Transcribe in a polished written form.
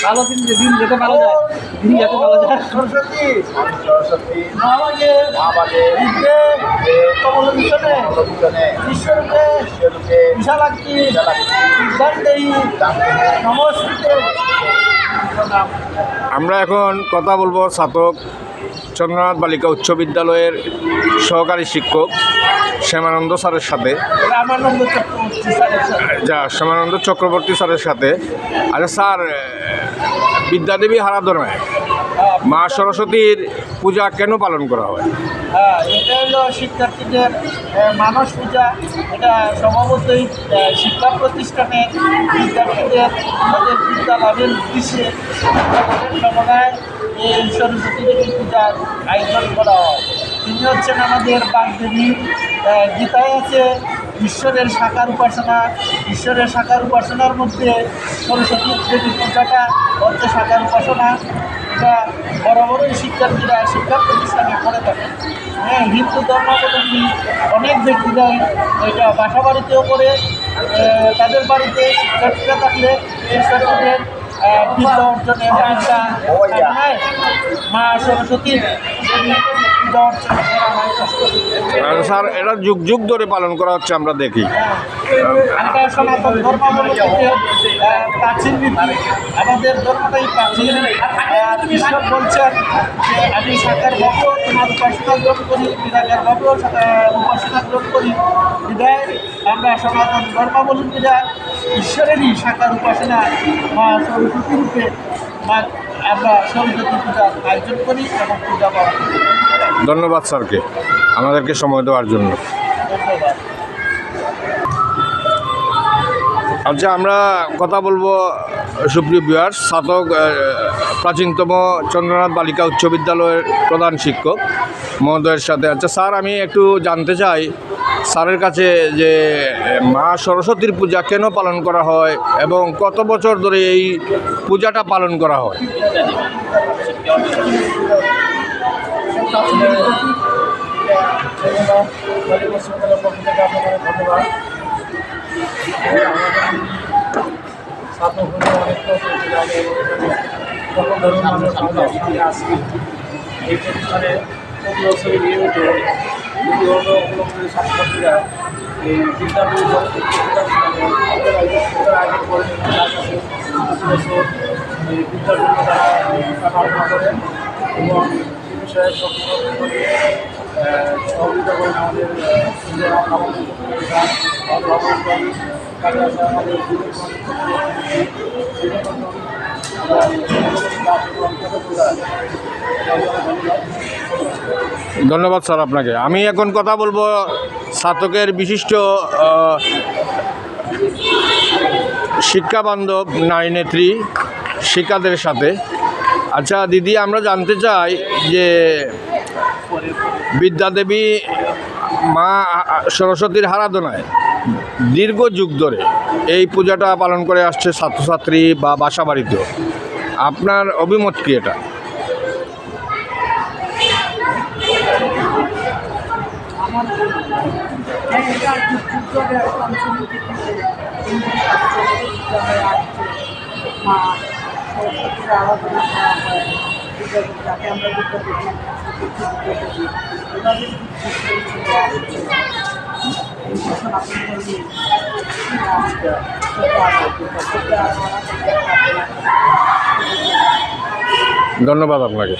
ভালো দিন দিন যেতে ভালো যায়, দিন যেতে ভালো যায়। সরস্বতী সরস্বতী মামাকে মামাকে কমল মিশনে বিশ্বরূপে বিশালাক্ষী দান্তেই নমস্তে। আমরা এখন কথা বলবো ছাতক চন্দ্রনাথ বালিকা উচ্চ বিদ্যালয়ের সহকারী শিক্ষক শ্যামানন্দ স্যারের সাথে, রামানন্দ চক্রবর্তী স্যারের সাথে। শ্যামানন্দ চক্রবর্তী স্যারের সাথে। আচ্ছা স্যার, বিদ্যাদেবী আরাধনায় মা সরস্বতীর পূজা কেন পালন করা হয়? এটা হলো শিক্ষার্থীদের মানস পূজা। এটা স্বভাবতই শিক্ষা প্রতিষ্ঠানে বিদ্যার্থীদের তাদের বিদ্যা লাভের উদ্দেশ্যে সমন্বয় এই সরস্বতী দেবী পূজার আয়োজন করা হয়। তিনি হচ্ছেন আমাদের বাগদেবী। গীতায় আছে ঈশ্বরের সাকার উপাসনা। ঈশ্বরের সাকার উপাসনার মধ্যে সরস্বতী দেবী পূজাটা হচ্ছে সাকার উপাসনা। এটা বরাবরই শিক্ষার্থীরা শিক্ষা প্রতিষ্ঠানে করে থাকে। হিন্দু ধর্মাবলম্বী অনেক ব্যক্তিরাই এটা বাসা বাড়িতেও করে। তাদের বাড়িতে শিক্ষার্থীরা থাকলে শিক্ষার্থীদের বিদ্যা অর্জনে মা সরস্বতীর পূজা অর্চনা করা হয়। স্যার, এটা যুগ যুগ ধরে পালন করা হচ্ছে, আমরা দেখি। আমরা সনাতন ধর্মাবলম্বীদের প্রাচীন রীতি, আমাদের ধর্মটাই প্রাচীন। ঈশ্বর বলছেন যে আমি সাকার ভাবেও তোমার উপাসনা গ্রহণ করি, নিরাকার ভাবেও উপাসনা গ্রহণ করি। বিদায় আমরা সনাতন ধর্মাবলম্বীরা ঈশ্বরেরই সাকার উপাসনা মা সরস্বতী রূপে আমরা সরস্বতী পূজার আয়োজন করি এবং পূজা পালন করি। ধন্যবাদ স্যারকে আমাদেরকে সময় দেওয়ার জন্য। ধন্যবাদ। আচ্ছা, আমরা কথা বলবো সুপ্রিয় ভিউয়ার্স, ছাতক প্রাচীনতম চন্দ্রনাথ বালিকা উচ্চ বিদ্যালয়ের প্রধান শিক্ষক মহোদয়ের সাথে। আচ্ছা স্যার, আমি একটু জানতে চাই স্যারের কাছে যে মা সরস্বতীর পূজা কেন পালন করা হয় এবং কত বছর ধরে এই পূজাটা পালন করা হয়? এই প্রতিষ্ঠানে প্রতি বছরই নিয়মিত বিভিন্ন ছাত্রছাত্রীরা এই বিদ্যালয় আয়োজন করেন। প্রতি বছর এই বিদ্যার জন্য তারা আলোচনা করেন এবং এই বিষয়ে সহযোগিতা করেন আমাদের ধন্যবাদ স্যার আপনাকে। আমি এখন কথা বলবো ছাতকের বিশিষ্ট শিক্ষা বান্ধব নারী নেত্রী শিক্ষাদের সাথে। আচ্ছা দিদি, আমরা জানতে চাই যে বিদ্যাদেবী মা সরস্বতীর আরাধনায় দীর্ঘ যুগ ধরে এই পূজাটা পালন করে আসছে ছাত্রছাত্রী বা বাসা বাড়িতেও। আপনার অভিমত কি এটা? ধন্যবাদ আপনাকে।